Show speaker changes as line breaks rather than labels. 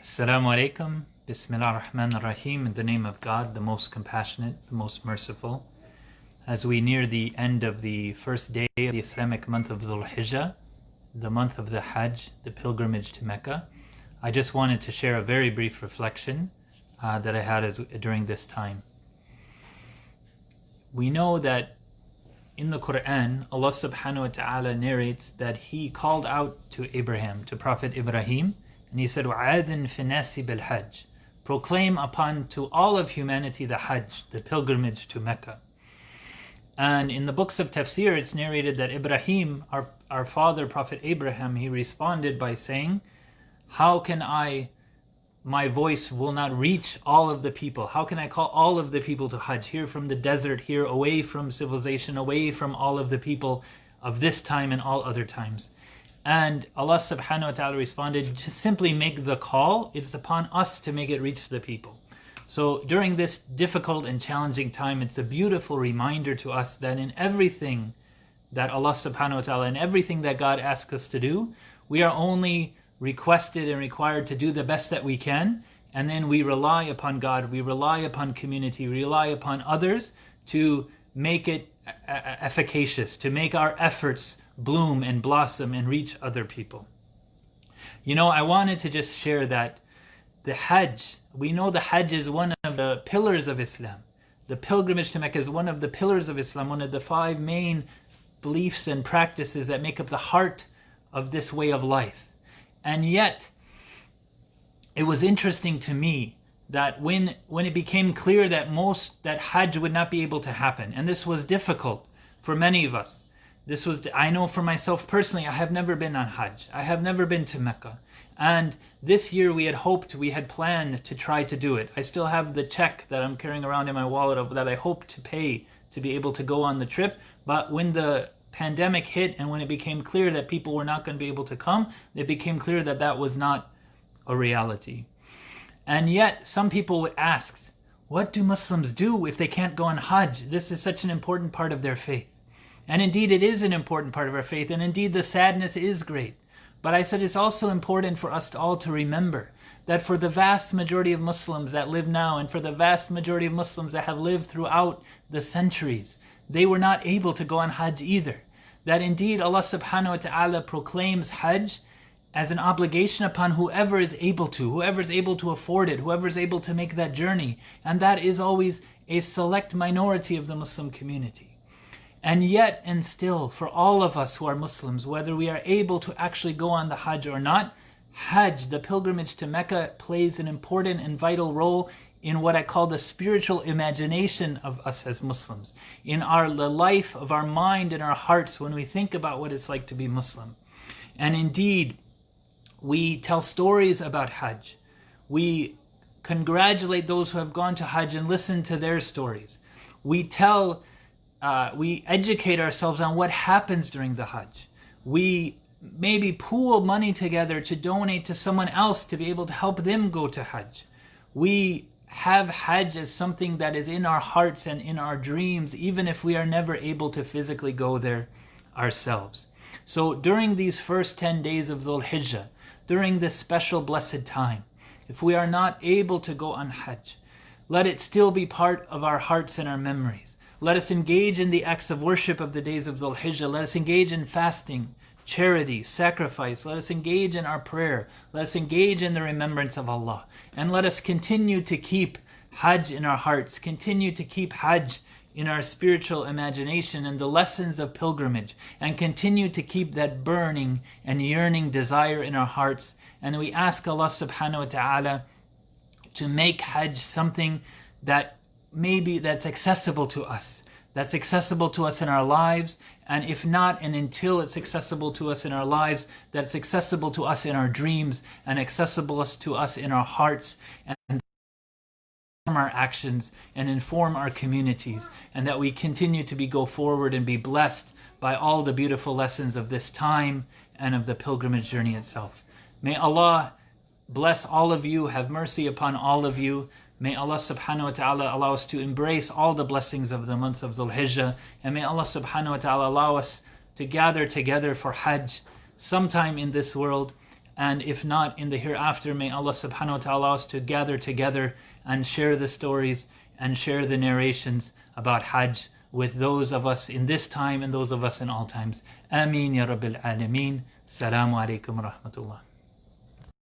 Assalamu alaikum. Bismillah ar-Rahman ar-Rahim. In the name of God, the most compassionate, the most merciful. As we near the end of the first day of the Islamic month of Dhul Hijjah, the month of the Hajj, the pilgrimage to Mecca, I just wanted to share a very brief reflection that I had during this time. We know that in the Quran, Allah subhanahu wa ta'ala narrates that He called out to Abraham, to Prophet Ibrahim, and He said, وَعَادٍ فِي النَّاسِ بِالْحَجِّ, proclaim upon to all of humanity the Hajj, the pilgrimage to Mecca. And in the books of tafsir, it's narrated that Ibrahim, our father, Prophet Abraham, he responded by saying, how can my voice will not reach all of the people? How can I call all of the people to Hajj, here from the desert, here away from civilization, away from all of the people of this time and all other times? And Allah subhanahu wa ta'ala responded, just simply make the call. It's upon us to make it reach the people. So during this difficult and challenging time, it's a beautiful reminder to us that in everything that Allah subhanahu wa ta'ala, and everything that God asks us to do, we are only requested and required to do the best that we can, and then we rely upon God, we rely upon community, we rely upon others to make it efficacious, to make our efforts bloom and blossom and reach other people. You know, I wanted to just share that the Hajj, we know the Hajj is one of the pillars of Islam. The pilgrimage to Mecca is one of the pillars of Islam, one of the 5 main beliefs and practices that make up the heart of this way of life. And yet, it was interesting to me that when it became clear that Hajj would not be able to happen, and this was difficult for many of us. I know for myself personally, I have never been on Hajj. I have never been to Mecca. And this year we had planned to try to do it. I still have the check that I'm carrying around in my wallet that I hope to pay to be able to go on the trip. But when the pandemic hit and when it became clear that people were not going to be able to come, it became clear that that was not a reality. And yet some people would ask, what do Muslims do if they can't go on Hajj? This is such an important part of their faith. And indeed it is an important part of our faith, and indeed the sadness is great. But I said it's also important for us all to remember that for the vast majority of Muslims that live now, and for the vast majority of Muslims that have lived throughout the centuries, they were not able to go on Hajj either. That indeed Allah subhanahu wa ta'ala proclaims Hajj as an obligation upon whoever is able to afford it, whoever is able to make that journey. And that is always a select minority of the Muslim community. And yet and still, for all of us who are Muslims, whether we are able to actually go on the Hajj or not, Hajj, the pilgrimage to Mecca, plays an important and vital role in what I call the spiritual imagination of us as Muslims, in the life of our mind and our hearts when we think about what it's like to be Muslim. And indeed, we tell stories about Hajj. We congratulate those who have gone to Hajj and listen to their stories. We educate ourselves on what happens during the Hajj. We maybe pool money together to donate to someone else to be able to help them go to Hajj. We have Hajj as something that is in our hearts and in our dreams, even if we are never able to physically go there ourselves. So during these first 10 days of Dhul Hijjah, during this special blessed time, if we are not able to go on Hajj, let it still be part of our hearts and our memories. Let us engage in the acts of worship of the days of Dhul Hijjah. Let us engage in fasting, charity, sacrifice. Let us engage in our prayer. Let us engage in the remembrance of Allah. And let us continue to keep Hajj in our hearts, continue to keep Hajj in our spiritual imagination and the lessons of pilgrimage, and continue to keep that burning and yearning desire in our hearts. And we ask Allah subhanahu wa ta'ala to make Hajj something that's accessible to us. That's accessible to us in our lives, and if not, and until it's accessible to us in our lives, that's accessible to us in our dreams, and accessible to us in our hearts, and inform our actions, and inform our communities, and that we continue to go forward and be blessed by all the beautiful lessons of this time and of the pilgrimage journey itself. May Allah bless all of you, have mercy upon all of you. May Allah subhanahu wa ta'ala allow us to embrace all the blessings of the month of Dhul Hijjah. And may Allah subhanahu wa ta'ala allow us to gather together for Hajj sometime in this world. and if not in the hereafter, may Allah subhanahu wa ta'ala allow us to gather together and share the stories and share the narrations about Hajj with those of us in this time and those of us in all times. Ameen ya Rabbil Alameen. Assalamu alaikum wa rahmatullah.